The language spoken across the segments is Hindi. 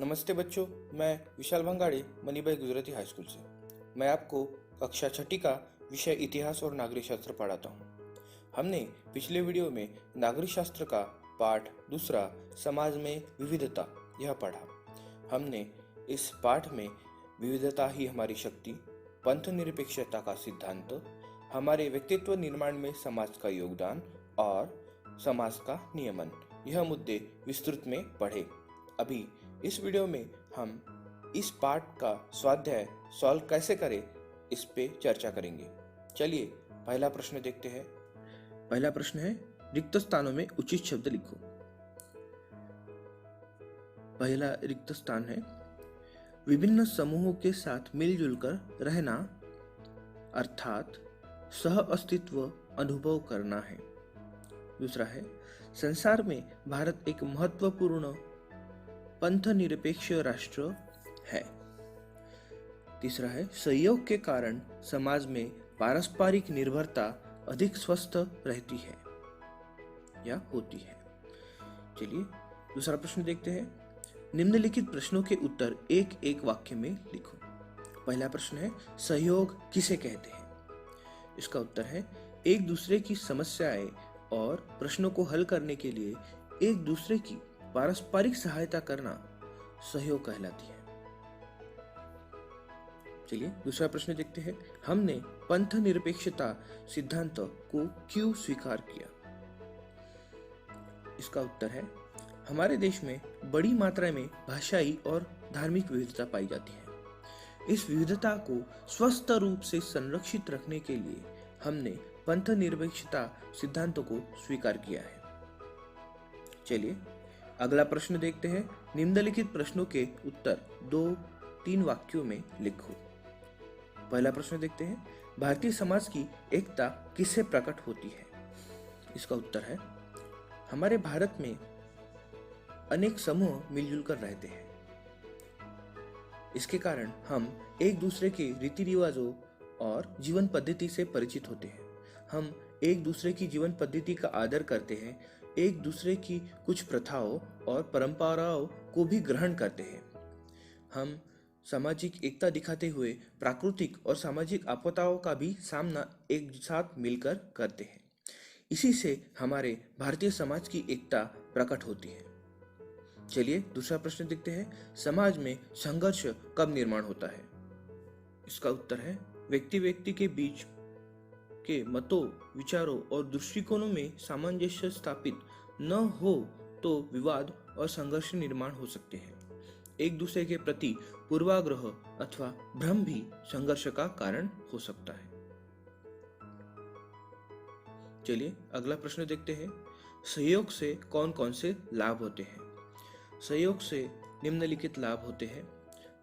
नमस्ते बच्चों, मैं विशाल भंगाड़ी मनीभाई गुजराती हाई स्कूल से। मैं आपको कक्षा छठी का विषय इतिहास और नागरिक शास्त्र पढ़ाता हूँ। हमने पिछले वीडियो में नागरिक शास्त्र का पाठ दूसरा समाज में विविधता यह पढ़ा। हमने इस पाठ में विविधता ही हमारी शक्ति, पंथ निरपेक्षता का सिद्धांत, हमारे व्यक्तित्व निर्माण में समाज का योगदान और समाज का नियमन यह मुद्दे विस्तृत में पढ़े। अभी इस वीडियो में हम इस पाठ का स्वाध्याय सॉल्व कैसे करें इस पे चर्चा करेंगे। चलिए पहला प्रश्न देखते हैं। पहला प्रश्न है, रिक्त स्थानों में उचित शब्द लिखो। पहला रिक्त स्थान है, विभिन्न समूहों के साथ मिलजुल कर रहना अर्थात सह अस्तित्व अनुभव करना है। दूसरा है, संसार में भारत एक महत्वपूर्ण पंथ निरपेक्ष राष्ट्र है। तीसरा है, सहयोग के कारण समाज में पारस्परिक निर्भरता अधिक स्वस्थ रहती है या होती है। चलिए दूसरा प्रश्न देखते हैं। निम्नलिखित प्रश्नों के उत्तर एक एक वाक्य में लिखो। पहला प्रश्न है, सहयोग किसे कहते हैं? इसका उत्तर है, एक दूसरे की समस्याएं और प्रश्नों को हल करने के लिए एक दूसरे की पारस्परिक सहायता करना सहयोग कहलाती है। चलिए दूसरा प्रश्न देखते हैं। हमने पंथ निरपेक्षता सिद्धांत को क्यों स्वीकार किया? इसका उत्तर है, हमारे देश में बड़ी मात्रा में भाषाई और धार्मिक विविधता पाई जाती है। इस विविधता को स्वस्थ रूप से संरक्षित रखने के लिए हमने पंथ निरपेक्षता सिद्धांतों को स्वीकार किया है। चलिए अगला प्रश्न देखते हैं। निम्नलिखित प्रश्नों के उत्तर 2-3 वाक्यों में लिखो। पहला प्रश्न देखते हैं, भारतीय समाज की एकता किससे प्रकट होती है? इसका उत्तर है, हमारे भारत में अनेक समूह मिलजुल कर रहते हैं। इसके कारण हम एक दूसरे के रीति रिवाजों और जीवन पद्धति से परिचित होते हैं। हम एक दूसरे की जीवन पद्धति का आदर करते हैं, एक दूसरे की कुछ प्रथाओं और परंपराओं को भी ग्रहण करते हैं। हम सामाजिक एकता दिखाते हुए प्राकृतिक और सामाजिक आपदाओं का भी सामना एक साथ मिलकर करते हैं। इसी से हमारे भारतीय समाज की एकता प्रकट होती है। चलिए दूसरा प्रश्न देखते हैं। समाज में संघर्ष कब निर्माण होता है? इसका उत्तर है, व्यक्ति व्यक्ति के बीच के मतों, विचारों और दृष्टिकोणों में सामंजस्य स्थापित न हो तो विवाद और संघर्ष निर्माण हो सकते हैं। एक दूसरे के प्रति पूर्वाग्रह अथवा भ्रम भी संघर्ष का कारण हो सकता है। चलिए अगला प्रश्न देखते हैं। सहयोग से कौन कौन से लाभ होते हैं? सहयोग से निम्नलिखित लाभ होते हैं।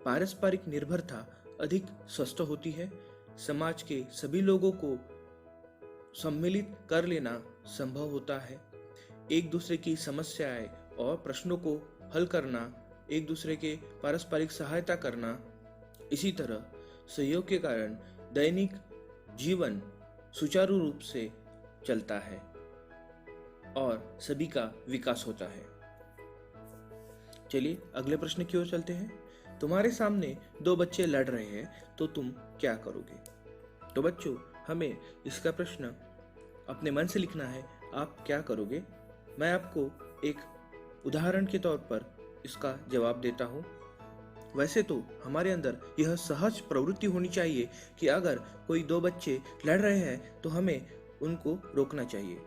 पारस्परिक निर्भरता अधिक स्वस्थ होती है। समाज के सभी लोगों को सम्मिलित कर लेना संभव होता है। एक दूसरे की समस्याएं और प्रश्नों को हल करना, एक दूसरे के पारस्परिक सहायता करना। इसी तरह सहयोग के कारण दैनिक जीवन सुचारू रूप से चलता है और सभी का विकास होता है। चलिए अगले प्रश्न की ओर चलते हैं। तुम्हारे सामने 2 बच्चे लड़ रहे हैं तो तुम क्या करोगे? तो बच्चों, हमें इसका प्रश्न अपने मन से लिखना है। आप क्या करोगे? मैं आपको एक उदाहरण के तौर पर इसका जवाब देता हूँ। वैसे तो हमारे अंदर यह सहज प्रवृत्ति होनी चाहिए कि अगर कोई 2 बच्चे लड़ रहे हैं तो हमें उनको रोकना चाहिए,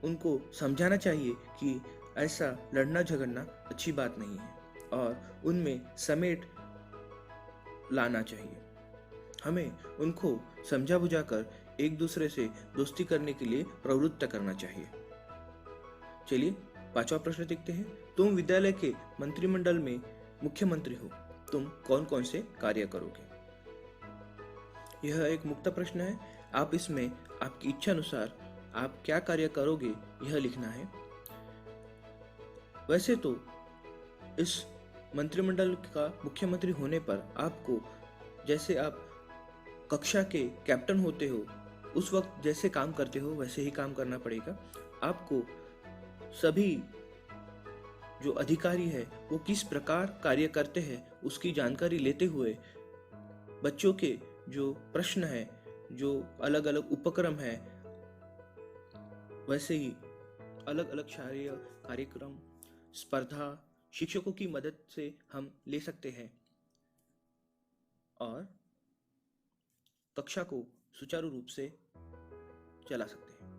उनको समझाना चाहिए कि ऐसा लड़ना झगड़ना अच्छी बात नहीं है और उनमें समेट लाना चाहिए। हमें उनको समझा बुझाकर एक दूसरे से दोस्ती करने के लिए प्रवृत्त करना चाहिए। चलिए 5वां प्रश्न देखते हैं। तुम विद्यालय के मंत्रिमंडल में मुख्यमंत्री हो, तुम कौन कौन से कार्य करोगे? यह एक मुक्त प्रश्न है। आप इसमें आपकी इच्छा अनुसार आप क्या कार्य करोगे यह लिखना है। वैसे तो इस मंत्रिमंडल का मुख्यमंत्री होने पर आपको, जैसे आप कक्षा के कैप्टन होते हो, उस वक्त जैसे काम करते हो वैसे ही काम करना पड़ेगा। आपको सभी जो अधिकारी है वो किस प्रकार कार्य करते हैं उसकी जानकारी लेते हुए बच्चों के जो प्रश्न है, जो अलग अलग उपक्रम है, वैसे ही अलग अलग शारीरिक कार्यक्रम, स्पर्धा शिक्षकों की मदद से हम ले सकते हैं और कक्षा को सुचारू रूप से चला सकते हैं।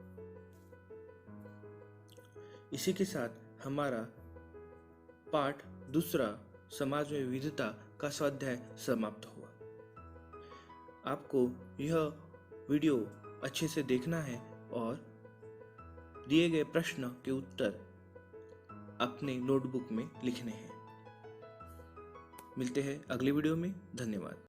इसी के साथ हमारा पाठ दूसरा, समाज में विविधता का स्वाध्याय समाप्त हुआ। आपको यह वीडियो अच्छे से देखना है और दिए गए प्रश्न के उत्तर अपने नोटबुक में लिखने हैं। मिलते हैं अगले वीडियो में। धन्यवाद।